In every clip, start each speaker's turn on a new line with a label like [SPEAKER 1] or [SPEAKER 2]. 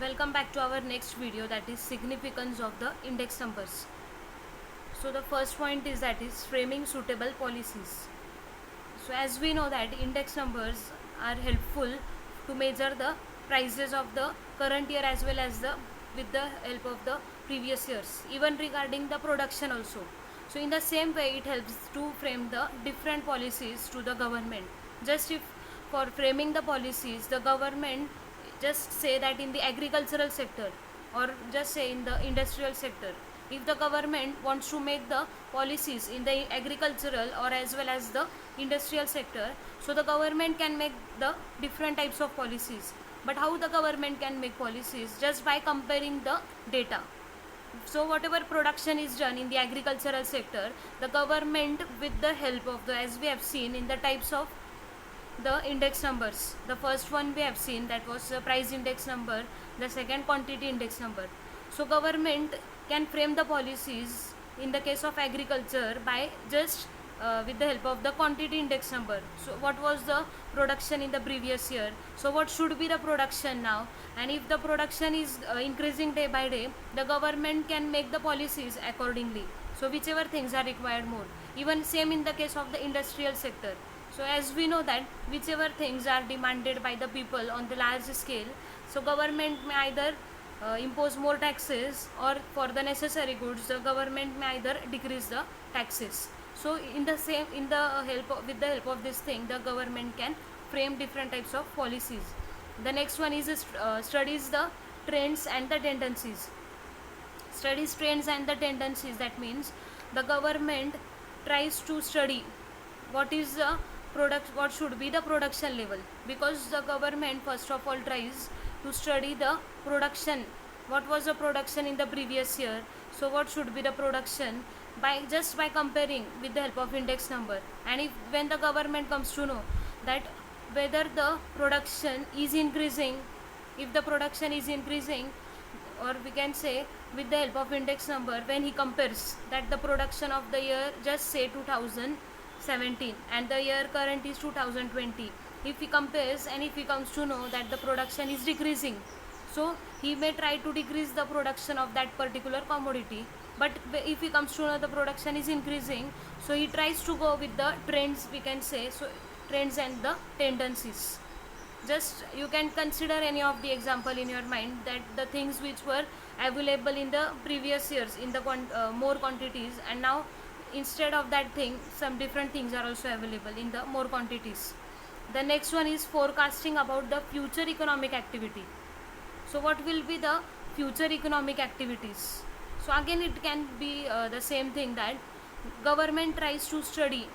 [SPEAKER 1] Welcome back to our next video, that is significance of the index numbers. So the first point is that is framing suitable policies. So as we know that index numbers are helpful to measure the prices of the current year as well as the with the help of the previous years, even regarding the production also. So in the same way it helps to frame the different policies to the government. Just if for framing the policies, the government just say that in the agricultural sector or just say in the industrial sector, if the government wants to make the policies in the agricultural or as well as the industrial sector, so the government can make the different types of policies. But how the government can make policies? Just by comparing the data. So whatever production is done in the agricultural sector, the government with the help of the, as we have seen in the types of the index numbers, the first one we have seen, that was the price index number, the second quantity index number. So government can frame the policies in the case of agriculture by just with the help of the quantity index number. So what was the production in the previous year, so what should be the production now, and if the production is increasing day by day, the government can make the policies accordingly. So whichever things are required more, even same in the case of the industrial sector. So as we know that whichever things are demanded by the people on the large scale, so government may either impose more taxes, or for the necessary goods the government may either decrease the taxes. So in the same, in the help of, with the help of this thing, the government can frame different types of policies. The next one is studies the trends and the tendencies. Studies trends and the tendencies, that means the government tries to study what is the product, what should be the production level, because the government first of all tries to study the production, what was the production in the previous year, so what should be the production, by just by comparing with the help of index number. And if when the government comes to know that whether the production is increasing, if the production is increasing, or we can say with the help of index number, when he compares that the production of the year just say 2017 and the year current is 2020, if he compares and if he comes to know that the production is decreasing, so he may try to decrease the production of that particular commodity. But if he comes to know the production is increasing, so he tries to go with the trends, we can say, so trends and the tendencies. Just you can consider any of the example in your mind, that the things which were available in the previous years in the more quantities, and now instead of that thing some different things are also available in the more quantities. The next one is forecasting about the future economic activity. So what will be the future economic activities? So again it can be the same thing, that government tries to study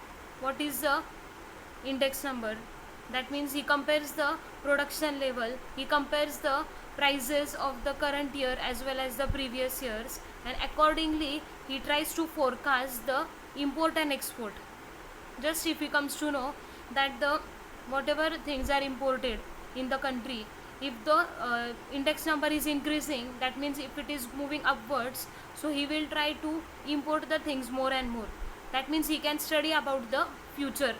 [SPEAKER 1] what is the index number, that means he compares the production level, he compares the prices of the current year as well as the previous years, and accordingly he tries to forecast the import and export. Just if he comes to know that the whatever things are imported in the country, if the index number is increasing, that means if it is moving upwards, so he will try to import the things more and more. That means he can study about the future.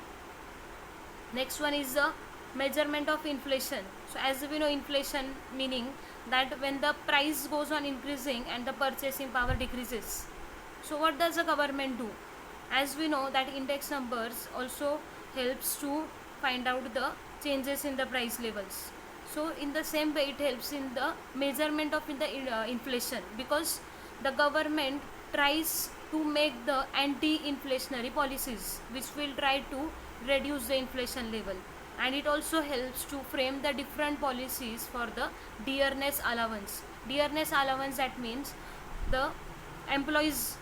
[SPEAKER 1] Next one is the measurement of inflation. So as we know, inflation meaning that when the price goes on increasing and the purchasing power decreases. So what does the government do? As we know that index numbers also helps to find out the changes in the price levels. So in the same way it helps in the measurement of inflation, because the government tries to make the anti-inflationary policies which will try to reduce the inflation level. And it also helps to frame the different policies for the dearness allowance. Dearness allowance, that means the employees,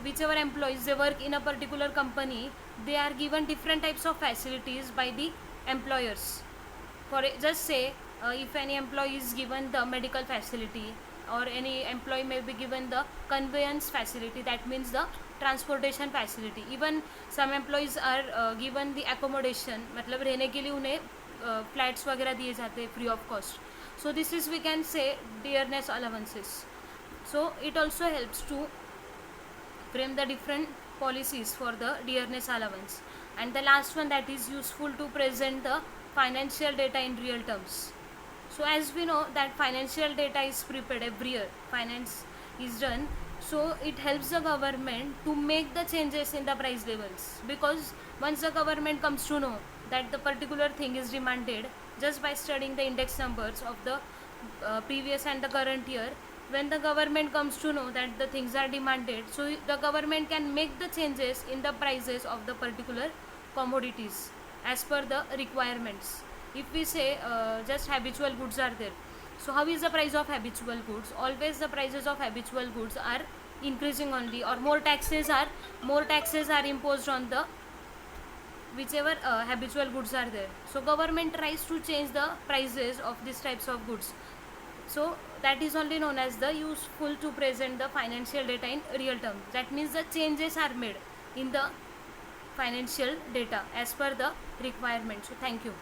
[SPEAKER 1] whichever employees they work in a particular company, they are given different types of facilities by the employers. For just say if any employee is given the medical facility, or any employee may be given the conveyance facility, that means the transportation facility. Even some employees are given the accommodation, मतलब रहने के लिए उन्हें flats वगैरह दिए जाते हैं free of cost. So this is, we can say, dearness allowances. So it also helps to frame the different policies for the dearness allowance. And the last one, that is useful to present the financial data in real terms. So as we know that financial data is prepared every year, finance is done, so it helps the government to make the changes in the price levels, because once the government comes to know that the particular thing is demanded, just by studying the index numbers of the previous and the current year, when the government comes to know that the things are demanded, so the government can make the changes in the prices of the particular commodities as per the requirements. If we say just habitual goods are there, so how is the price of habitual goods? Always the prices of habitual goods are increasing only, or more taxes are imposed on the whichever habitual goods are there. So government tries to change the prices of these types of goods. So that is only known as the useful to present the financial data in real terms. That means the changes are made in the financial data as per the requirement. So thank you.